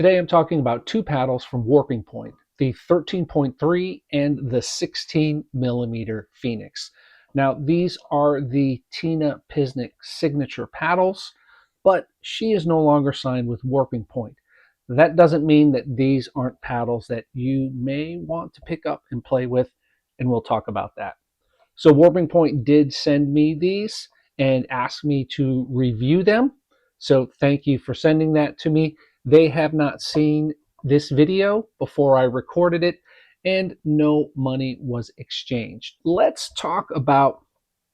Today I'm talking about two paddles from Warping Point, the 13.3 and the 16 millimeter Phoenix. Now these are the Tina Pisnik signature paddles, but she is no longer signed with Warping Point. That doesn't mean that these aren't paddles that you may want to pick up and play with, and we'll talk about that. So Warping Point did send me these and asked me to review them. So thank you for sending that to me. They have not seen this video before I recorded it, and no money was exchanged. Let's talk about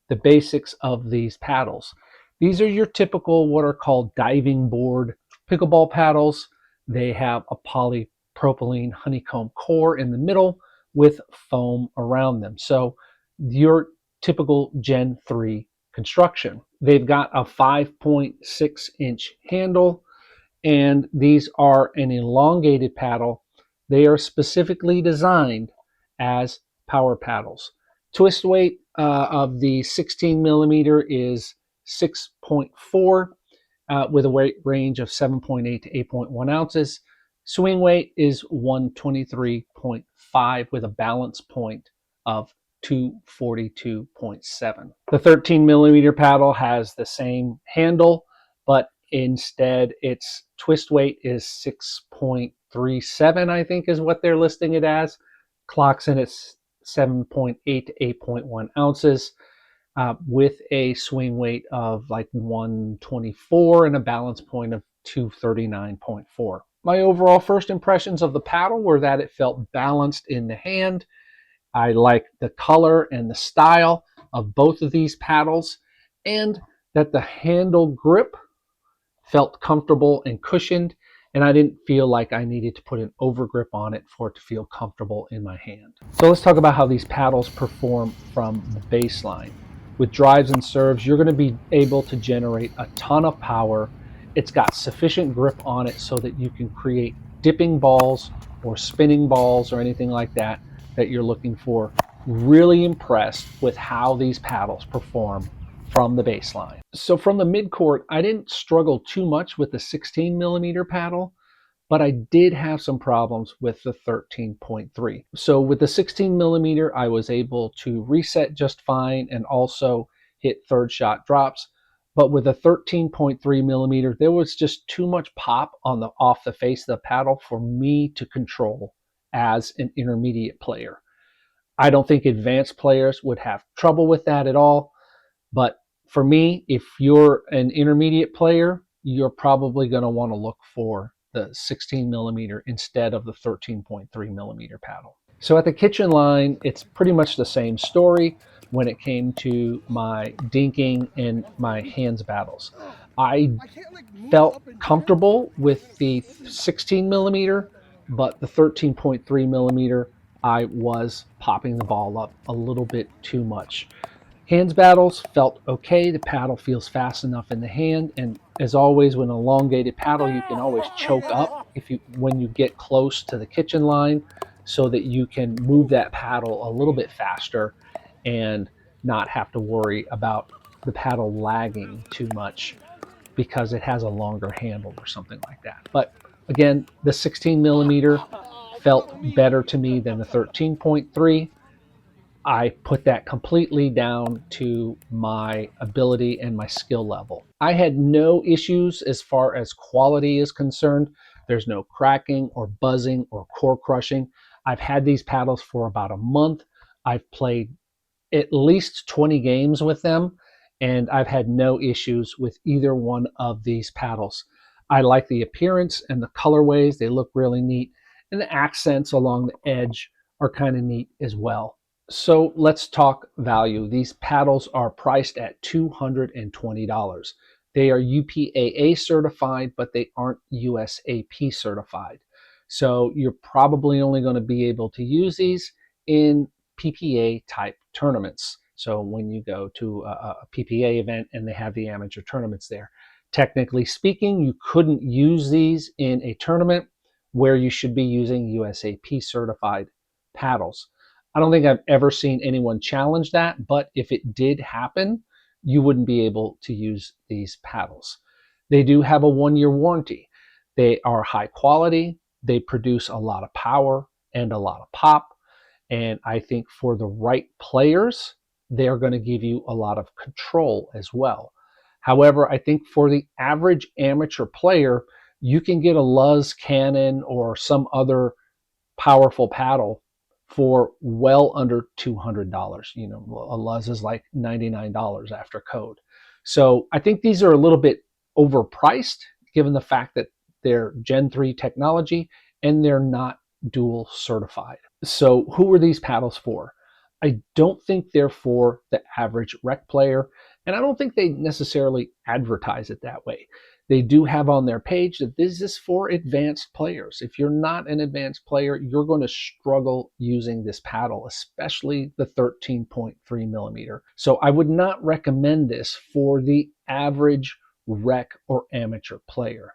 the basics of these paddles. These are your typical what are called diving board pickleball paddles. They have a polypropylene honeycomb core in the middle with foam around them. So your typical Gen 3 construction. They've got a 5.6-inch handle, and these are an elongated paddle. They are specifically designed as power paddles. Twist weight of the 16 millimeter is 6.4 with a weight range of 7.8 to 8.1 ounces. Swing weight is 123.5 with a balance point of 242.7. The 13 millimeter paddle has the same handle, but instead its twist weight is 6.37, I think is what they're listing it as. Clocks in at 7.8 to 8.1 ounces with a swing weight of like 124 and a balance point of 239.4. My overall first impressions of the paddle were that it felt balanced in the hand. I like the color and the style of both of these paddles, and that the handle grip felt comfortable and cushioned, and I didn't feel like I needed to put an overgrip on it for it to feel comfortable in my hand. So let's talk about how these paddles perform from the baseline. With drives and serves, you're going to be able to generate a ton of power. It's got sufficient grip on it so that you can create dipping balls or spinning balls or anything like that you're looking for. Really impressed with how these paddles perform from the baseline. So from the midcourt, I didn't struggle too much with the 16 millimeter paddle, but I did have some problems with the 13.3. So with the 16 millimeter, I was able to reset just fine and also hit third shot drops. But with the 13.3 millimeter, there was just too much pop on the off the face of the paddle for me to control as an intermediate player. I don't think advanced players would have trouble with that at all. But for me, if you're an intermediate player, you're probably going to want to look for the 16 millimeter instead of the 13.3 millimeter paddle. So at the kitchen line, it's pretty much the same story when it came to my dinking and my hands battles. I felt comfortable with the 16 millimeter, but the 13.3 millimeter, I was popping the ball up a little bit too much. Hands battles felt okay. The paddle feels fast enough in the hand, and as always, with an elongated paddle, you can always choke up when you get close to the kitchen line, so that you can move that paddle a little bit faster and not have to worry about the paddle lagging too much because it has a longer handle or something like that. But again, the 16 millimeter felt better to me than the 13.3. I put that completely down to my ability and my skill level. I had no issues as far as quality is concerned. There's no cracking or buzzing or core crushing. I've had these paddles for about a month. I've played at least 20 games with them, and I've had no issues with either one of these paddles. I like the appearance and the colorways. They look really neat, and the accents along the edge are kind of neat as well. So let's talk value. These paddles are priced at $220. They are UPA-A certified, but they aren't USAP certified. So you're probably only going to be able to use these in PPA type tournaments. So when you go to a PPA event and they have the amateur tournaments there, technically speaking, you couldn't use these in a tournament where you should be using USAP certified paddles. I don't think I've ever seen anyone challenge that, but if it did happen, you wouldn't be able to use these paddles. They do have a 1-year warranty. They are high quality. They produce a lot of power and a lot of pop. And I think for the right players, they're going to give you a lot of control as well. However, I think for the average amateur player, you can get a Luz Cannon or some other powerful paddle for well under $200. You know, a Luz is like $99 after code. So I think these are a little bit overpriced given the fact that they're Gen 3 technology and they're not dual certified. So who are these paddles for? I don't think they're for the average rec player, and I don't think they necessarily advertise it that way. They do have on their page that this is for advanced players. If you're not an advanced player, you're going to struggle using this paddle, especially the 13.3 millimeter. So I would not recommend this for the average rec or amateur player.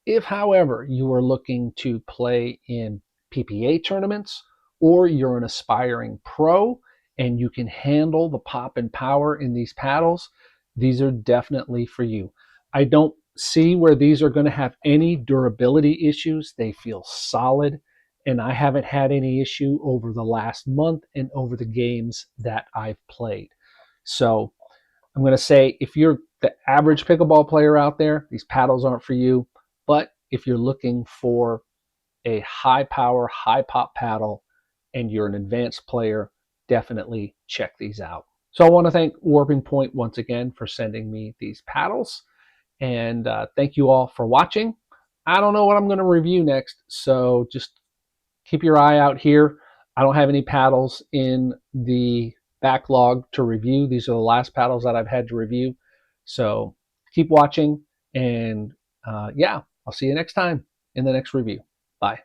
If, however, you are looking to play in PPA tournaments, or you're an aspiring pro and you can handle the pop and power in these paddles, these are definitely for you. I don't see where these are going to have any durability issues. They feel solid, and I haven't had any issue over the last month and over the games that I've played. So I'm going to say, if you're the average pickleball player out there, these paddles aren't for you. But if you're looking for a high power, high pop paddle, and you're an advanced player, definitely check these out. So I want to thank Warping Point once again for sending me these paddles. And thank you all for watching. I don't know what I'm going to review next, so just keep your eye out here. I don't have any paddles in the backlog to review. These are the last paddles that I've had to review. So keep watching, and yeah, I'll see you next time in the next review. Bye.